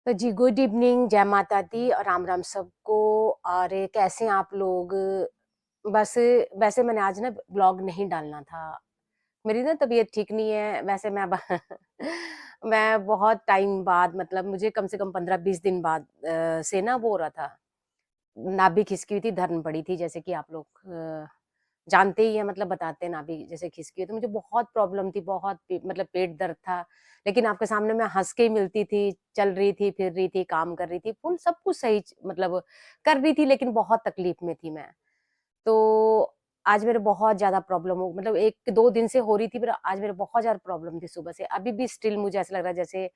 तो जी, good evening, जय माता दी और राम राम सबको। और कैसे हैं आप लोग? बस वैसे मैंने आज ना ब्लॉग नहीं डालना था। मेरी ना तबीयत ठीक नहीं है। वैसे मैं मैं बहुत टाइम बाद, मतलब मुझे कम से कम 15-20 दिन बाद से ना वो हो रहा था, नाभि खिसकी हुई थी, धर्म पड़ी थी, जैसे कि आप लोग जानते ही हैं, मतलब बताते हैं नाभि जैसे खिसकी हुई, तो मुझे बहुत प्रॉब्लम थी, बहुत मतलब पेट दर्द था। लेकिन आपके सामने मैं हंस के ही मिलती थी, चल रही थी, फिर रही थी, काम कर रही थी, फुल सब कुछ सही मतलब कर रही थी, लेकिन बहुत तकलीफ में थी मैं। तो आज मेरे बहुत ज़्यादा प्रॉब्लम हो, मतलब 1-2 दिन से हो रही थी, फिर आज मेरे बहुत ज़्यादा प्रॉब्लम थी सुबह से। अभी भी स्टिल मुझे ऐसा लग रहा है जैसे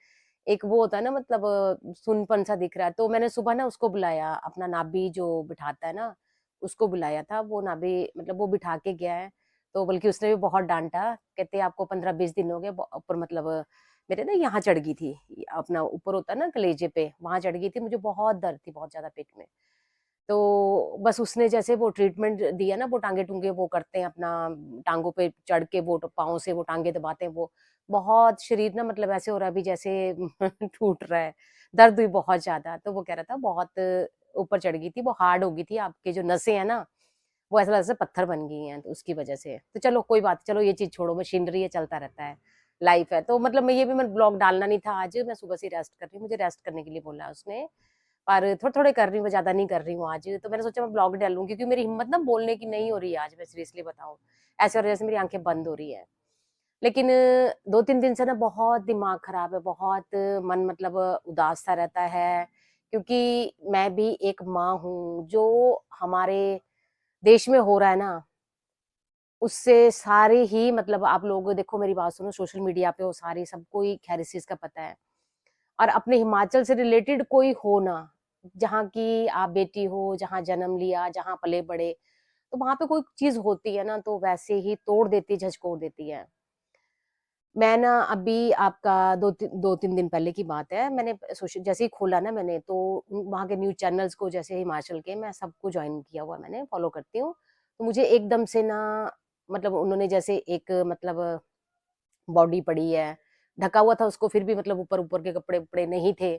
एक वो होता है ना, मतलब सुनपन-सा दिख रहा है। तो मैंने सुबह ना उसको बुलाया, अपना नाभि जो बिठाता है ना, उसको बुलाया था। वो नाभि मतलब वो बिठा के गया है, तो बल्कि उसने भी बहुत डाँटा। कहते आपको 15-20 दिन हो गए ब ऊपर, मतलब मेरे ना यहाँ चढ़ गई थी, अपना ऊपर होता है ना कलेजे पे, वहाँ चढ़ गई थी। मुझे बहुत दर्द थी, बहुत ज़्यादा पेट में। तो बस उसने जैसे वो ट्रीटमेंट दिया ना, वो टाँगे-टूँगे वो करते हैं अपना, टाँगों पे चढ़ के वो पाँव से वो टाँगे दबाते हैं वो। बहुत शरीर ना, मतलब ऐसे हो रहा है अभी जैसे टूट रहा है। दर्द हुई बहुत ज़्यादा। तो वो कह रहा था बहुत ऊपर चढ़ गई थी, वो हार्ड हो गई थी, आपके जो नसें हैं ना, वो ऐसा लग रहा है पत्थर बन गई हैं, तो उसकी वजह से। तो चलो कोई बात, चलो ये चीज़ छोड़ो, मशीनरी है, चलता रहता है, लाइफ़ है। तो मतलब मैं ब्लॉग डालना नहीं था आज, मैं सुबह से रेस्ट कर रही हूँ, मुझे रेस्ट करने के लिए बोला है उसने। पर थोड़े-थोड़े कर रही हूँ, मैं ज़्यादा नहीं कर रही हूँ आज। तो मैंने सोचा मैं ब्लॉग डालूँ, क्योंकि मेरी हिम्मत ना बोलने की नहीं हो रही है आज, मैं सीरियसली बताऊँ। ऐसा हो रहा है जैसे मेरी आँखें बंद हो रही हैं। लेकिन 2-3 दिन से ना बहुत दिमाग खराब है, बहुत मन मतलब उदास सा रहता है, क्योंकि मैं भी एक माँ हूँ। जो हमारे देश में हो रहा है ना, उससे सारे ही, मतलब आप लोग देखो मेरी बात सुनो, सोशल मीडिया पे वो सारी सबको ही खैर इस चीज़ का पता है। और अपने हिमाचल से रिलेटेड कोई हो ना, जहाँ की आप बेटी हो, जहाँ जन्म लिया, जहाँ पले-बड़े, तो वहाँ पे कोई चीज़ होती है ना, तो वैसे ही तोड़ देती, झचकोड़ देती है। मैं ना अभी आपका 2-3 दिन पहले की बात है, मैंने सोशल जैसे ही खोला ना मैंने, तो वहाँ के न्यूज़ चैनल्स को, जैसे हिमाचल के, मैं सबको जॉइन किया हुआ है मैंने, फॉलो करती हूँ। तो मुझे एकदम से ना, मतलब उन्होंने जैसे एक मतलब बॉडी पड़ी है, ढका हुआ था उसको, फिर भी मतलब ऊपर-ऊपर के कपड़े-वपड़े नहीं थे।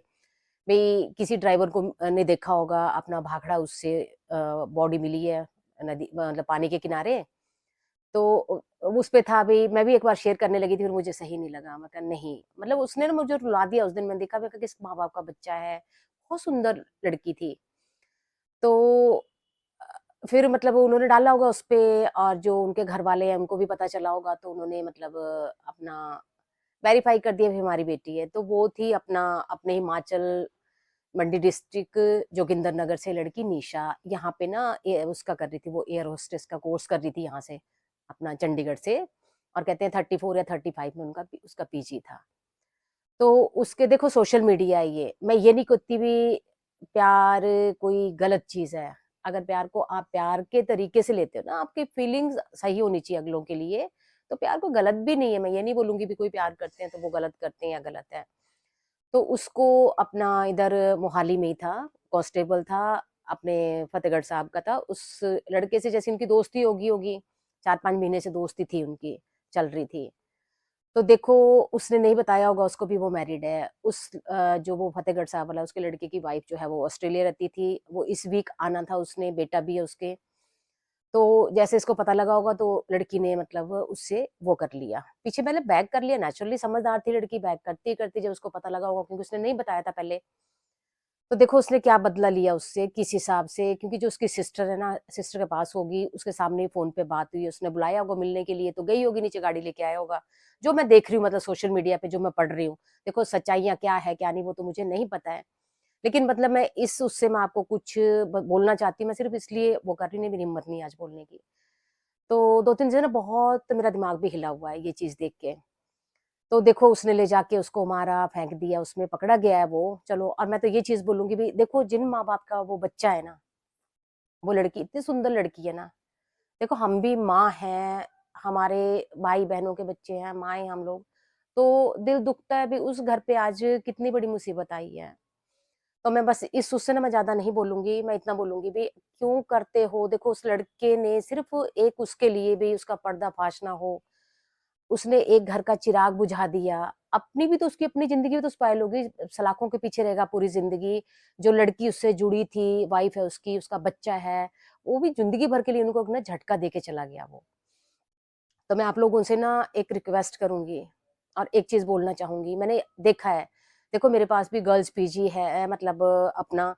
भई किसी ड्राइवर को ने देखा होगा, अपना भाखड़ा उससे बॉडी मिली है, नदी मतलब पानी के किनारे। तो उस पे था भई, मैं भी एक बार शेयर करने लगी थी, फिर मुझे सही नहीं लगा। मैं कहा नहीं, मतलब उसने ना मुझे रुला दिया उस दिन। मैंने देखा, मैंने कहा किस माँ-बाप का बच्चा है, बहुत सुंदर लड़की थी। तो अ, फिर मतलब उन्होंने डाला होगा उसपे, और जो उनके घरवाले हैं उनको भी पता चला होगा, तो उन्होंने मतलब अपना वेरीफाई कर दिया भी हमारी बेटी है। तो वो थी अपना, अपने हिमाचल मंडी डिस्ट्रिक्ट जोगिंदर नगर से लड़की निशा, यहाँ पे ना उसका कर रही थी, वो एयर होस्टेस का कोर्स कर रही थी यहाँ से, अपना चंडीगढ़ से। और कहते हैं 34 या 35 में उसका पीजी था। तो उसके देखो, सोशल मीडिया है ये, मैं ये नहीं कहती भी प्यार कोई गलत चीज़ है। अगर प्यार को आप प्यार के तरीके से लेते हो ना, आपकी फीलिंग्स सही होनी चाहिए अगलों के लिए, तो प्यार कोई गलत भी नहीं है। मैं ये नहीं बोलूँगी भी कोई प्यार करते हैं तो वो गलत करते हैं या गलत है। तो उसको अपना इधर मोहाली में ही था, कांस्टेबल था, अपने फतेहगढ़ साहब का था। उस लड़के से जैसे इनकी दोस्ती होगी होगी, 4-5 महीने से दोस्ती थी उनकी, चल रही थी। तो देखो, उसने नहीं बताया होगा उसको भी वो मैरिड है। जो वो फतेहगढ़ साहब वाला, उसके लड़के की वाइफ जो है वो ऑस्ट्रेलिया रहती थी। वो इस वीक आना था उसने, बेटा भी है उसके। तो जैसे इसको पता लगा होगा, तो लड़की ने मतलब उससे वो कर लिया। पीछे पहले बैक कर लिया, नेचुरली समझदार थी लड़की, बैक करती-करती जब उसको पता लगा होगा, क्योंकि उसने नहीं बताया था पहले। तो देखो उसने क्या बदला लिया उससे, किस हिसाब से, क्योंकि जो उसकी सिस्टर है ना, सिस्टर के पास होगी, उसके सामने ही फ़ोन पे बात हुई, उसने बुलाया होगा मिलने के लिए, तो गई होगी नीचे, गाड़ी लेके आया होगा। जो मैं देख रही हूँ, मतलब सोशल मीडिया पे जो मैं पढ़ रही हूँ। देखो सच्चाइयाँ क्या है, क्या नहीं, वो तो मुझे नहीं पता है। लेकिन मतलब मैं इस उससे मैं आपको कुछ बोलना चाहती हूँ, मैं सिर्फ़ इसलिए वो कर रही हूँ, नहीं मेरी हिम्मत नहीं है आज बोलने की। तो 2-3 दिन से ना बहुत मेरा दिमाग भी हिला हुआ है ये चीज़ देख के। तो देखो उसने ले जाके उसको मारा, फेंक दिया, उसमें पकड़ा गया है वो, चलो। और मैं तो ये चीज़ बोलूँगी भई, देखो जिन माँ-बाप का वो बच्चा है ना, वो लड़की इतनी सुंदर लड़की है ना, देखो हम भी माँ हैं, हमारे भाई-बहनों के बच्चे हैं, माँएँ हम लोग, तो दिल दुखता है भी उस घर पे आज कितनी बड़ी मुसीबत आई है। तो मैं बस इस उससे ना मैं ज़्यादा नहीं बोलूँगी, मैं इतना बोलूँगी भई क्यों करते हो? देखो उस लड़के ने सिर्फ़ एक उसके लिए भी उसका पर्दाफ़ाश ना हो, उसने एक घर का चिराग बुझा दिया, अपनी भी तो उसकी अपनी ज़िंदगी भी तो स्पॉइल होगी, सलाखों के पीछे रहेगा पूरी ज़िंदगी। जो लड़की उससे जुड़ी थी, वाइफ़ है उसकी, उसका बच्चा है, वो भी ज़िंदगी भर के लिए उनको ना झटका दे के चला गया वो। तो मैं आप लोगों से ना एक रिक्वेस्ट करूँगी और एक चीज़ बोलना चाहूँगी, मैंने देखा है, देखो मेरे पास भी गर्ल्स पीजी है, मतलब अपना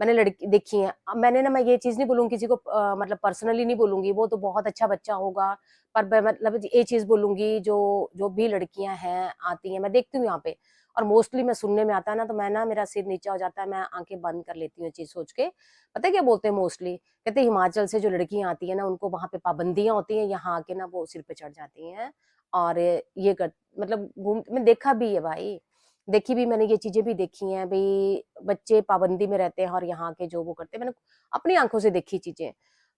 मैंने लड़की देखी हैं। अब मैंने ना मैं ये चीज़ नहीं बोलूँगी किसी को, मतलब पर्सनली नहीं बोलूँगी, वो तो बहुत अच्छा बच्चा होगा, पर मैं मतलब ये चीज़ बोलूँगी जो जो भी लड़कियाँ हैं, आती हैं, मैं देखती हूँ यहाँ पे और मोस्टली मैं सुनने में आता है ना, तो मैं ना मेरा सिर नीचा हो जाता है, मैं आँखें बंद कर लेती हूँ ये चीज़ सोच के। पता है क्या बोलते हैं मोस्टली? कहते हैं हिमाचल से जो लड़कियाँ आती हैं ना, उनको वहाँ पे पाबंदियाँ होती हैं, यहाँ आके ना वो सिर पे चढ़ जाती हैं और ये कर मतलब घूम मैं देखा भी है भाई, देखी भी मैंने ये चीज़ें भी देखी हैं भई, बच्चे पाबंदी में रहते हैं और यहाँ के जो वो करते हैं, मैंने अपनी आँखों से देखी चीज़ें।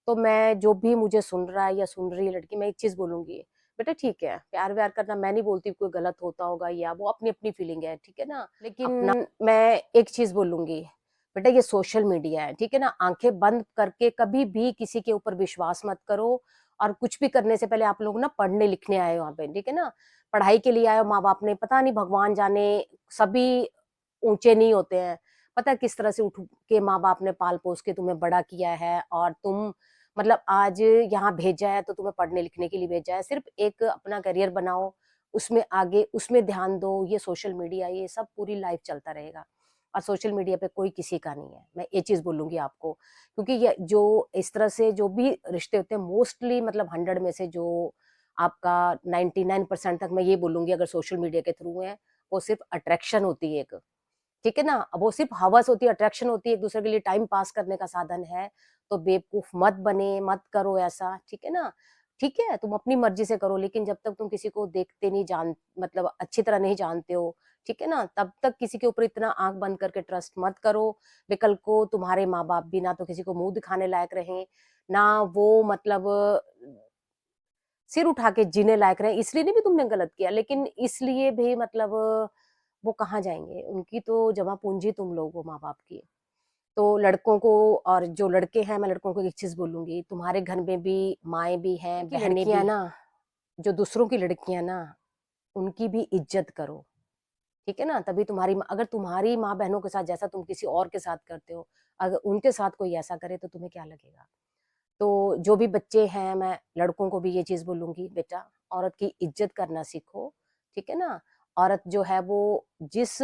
तो मैं जो भी मुझे सुन रहा है या सुन रही है लड़की, मैं एक चीज़ बोलूँगी, बेटा ठीक है, प्यार-व्यार करना मैं नहीं बोलती कोई गलत होता होगा या वो अपनी-अपनी फीलिंग है, ठीक है ना? लेकिन मैं एक चीज़ बोलूँगी, बेटा ये सोशल मीडिया है, ठीक है ना? आँखें बंद करके कभी भी किसी के ऊपर विश्वास मत करो और कुछ भी करने से पहले आप लोग ना पढ़ने-लिखने आए हो वहाँ पे, ठीक है ना? पढ़ाई के लिए आए हो, माँ-बाप ने पता नहीं भगवान जाने सभी ऊँचे नहीं होते हैं। पता है किस तरह से उठ के माँ-बाप ने पाल-पोस के तुम्हें बड़ा किया है और तुम मतलब आज यहाँ भेजा है तो तुम्हें पढ़ने-लिखने के लिए भेजा है। सिर्फ़ एक अपना करियर बनाओ, उसमें आगे उसमें ध्यान दो, ये सोशल मीडिया ये सब पूरी लाइफ़ चलता रहेगा। और सोशल मीडिया पे कोई किसी का नहीं है। मैं ये चीज़ बोलूँगी आपको, क्योंकि ये जो इस तरह से जो भी रिश्ते होते हैं मोस्टली मतलब 100 में से जो आपका 99% तक मैं ये बोलूँगी अगर सोशल मीडिया के थ्रू है, वो सिर्फ़ अट्रैक्शन होती है एक, ठीक है ना? वो सिर्फ़ हवस होती है, अट्रैक्शन होती है, एक-दूसरे के लिए टाइम पास करने का साधन है, तो बेवकूफ़ मत बने, मत करो ऐसा, ठीक है ना? ठीक है, तुम अपनी मर्ज़ी से करो लेकिन जब तक तुम किसी को देखते नहीं जान मतलब अच्छी तरह नहीं जानते हो, ठीक है ना? तब तक किसी के ऊपर इतना आँख बंद करके ट्रस्ट मत करो। कल को तुम्हारे माँ-बाप भी ना तो किसी को मुँह दिखाने लायक रहें, ना वो मतलब सिर उठा के जीने लायक रहें। इसलिए नहीं भी तुमने गलत किया, लेकिन इसलिए भी मतलब वो कहाँ जाएँगे? उनकी तो जमा पूँजी तुम लोग हो माँ-बाप की। तो लड़कों को और जो लड़के हैं, मैं लड़कों को एक चीज़ बोलूँगी, तुम्हारे घर में भी माएँ भी हैं, बहनें भी लड़कियाँ ना, जो दूसरों की लड़कियाँ ना, उनकी भी इज़्ज़त करो। ठीक है ना? तभी तुम्हारी अगर तुम्हारी माँ-बहनों के साथ जैसा तुम किसी और के साथ करते हो, अगर उनके साथ कोई ऐसा करे तो तुम्हें क्या लगेगा? तो जो भी बच्चे हैं, मैं लड़कों को भी ये चीज़ बोलूँगी, बेटा औरत की इज़्ज़त करना सीखो, ठीक है ना? औरत जो है वो जिस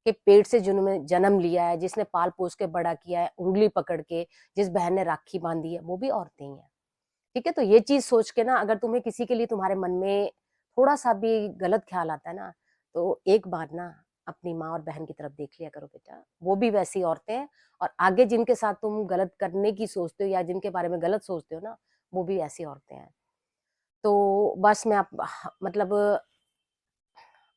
के पेट से जिन्होंने जन्म लिया है, जिसने पाल-पोस के बड़ा किया है, उँगली पकड़ के, जिस बहन ने राखी बाँधी है, वो भी औरतें ही हैं। ठीक है? तो ये चीज़ सोच के ना अगर तुम्हें किसी के लिए तुम्हारे मन में थोड़ा-सा भी गलत ख़्याल आता है ना, तो एक बार ना अपनी माँ और बहन की तरफ देख लिया करो बेटा। वो भी वैसी औरतें हैं और आगे जिनके साथ तुम गलत करने की सोचते हो या जिनके बारे में गलत सोचते हो ना, वो भी ऐसी औरतें हैं। तो बस मैं मतलब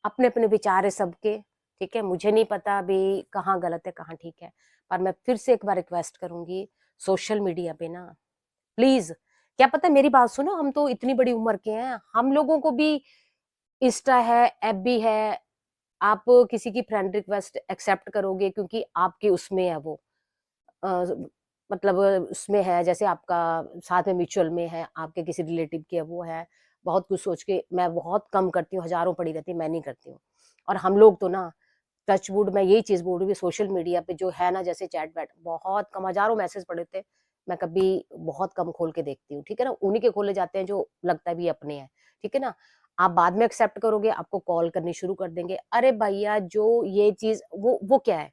अपने-अपने विचार है सबके, ठीक है? मुझे नहीं पता अभी कहाँ गलत है, कहाँ ठीक है। पर मैं फिर से एक बार रिक्वेस्ट करूँगी, सोशल मीडिया पे ना प्लीज़ क्या पता मेरी बात सुनो, हम तो इतनी बड़ी उम्र के हैं, हम लोगों को भी इंस्टा है, एफबी है, आप किसी की फ्रेंड रिक्वेस्ट एक्सेप्ट करोगे क्योंकि आपके उसमें है वो अ, मतलब उसमें है जैसे आपका साथ में म्यूचुअल में है, आपके किसी रिलेटिव के वो है, बहुत कुछ सोच के मैं बहुत कम करती हूँ, हज़ारों पड़ी रहती है, मैं नहीं करती हूँ। और हम लोग तो ना टच वुड मैं यही चीज़ बोल रही हूँ सोशल मीडिया पे जो है ना जैसे चैट-वैट बहुत कम हज़ारों मैसेज पड़े थे, मैं कभी बहुत कम खोल के देखती हूँ, ठीक है ना? उन्हीं के खोले जाते हैं जो लगता है भी अपने हैं, ठीक है ना? आप बाद में एक्सेप्ट करोगे, आपको कॉल करनी शुरू कर देंगे, अरे भैया जो ये चीज़ वो क्या है?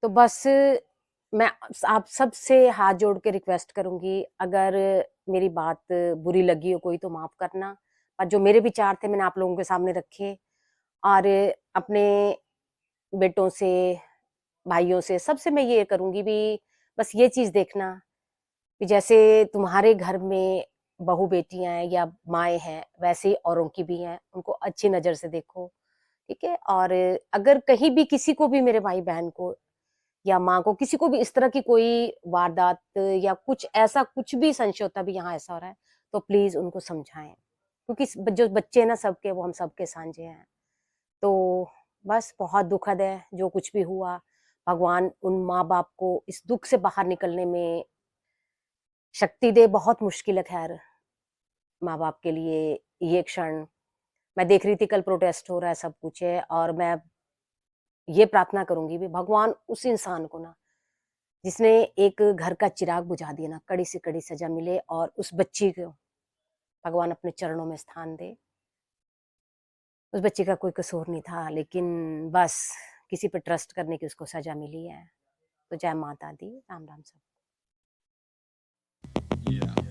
तो बस मैं आप सबसे हाथ जोड़ के रिक्वेस्ट करूँगी, अगर मेरी बात बुरी लगी हो कोई तो माफ़ करना, और जो मेरे विचार थे मैंने आप लोगों के सामने रखे और अपने बेटों से, भाइयों से, सबसे मैं ये करूँगी भी बस ये चीज़ देखना कि जैसे तुम्हारे घर में बहू-बेटियाँ हैं या माएँ हैं, वैसे ही औरों की भी हैं, उनको अच्छी नज़र से देखो, ठीक है? और अगर कहीं भी किसी को भी मेरे भाई-बहन को या माँ को किसी को भी इस तरह की कोई वारदात या कुछ ऐसा कुछ भी संशय होता भी यहाँ ऐसा हो रहा है, तो प्लीज़ उनको समझाएँ। क्योंकि जो बच्चे हैं ना सबके वो हम सबके साँझे हैं। तो बस बहुत दुखद है जो कुछ भी हुआ। भगवान उन माँ-बाप को इस दुःख से बाहर निकलने में शक्ति दे, बहुत मुश्किल है ख़ैर माँ-बाप के लिए ये क्षण मैं देख रही थी कल प्रोटेस्ट हो रहा है, सब कुछ है और मैं ये प्रार्थना करूँगी भी भगवान उस इंसान को ना जिसने एक घर का चिराग बुझा दिया ना, कड़ी से कड़ी सज़ा मिले और उस बच्ची को भगवान अपने चरणों में स्थान दे। उस बच्ची का कोई कसूर नहीं था लेकिन बस किसी पे ट्रस्ट करने की उसको सज़ा मिली है। तो जय माता दी, राम, राम सब। Yeah.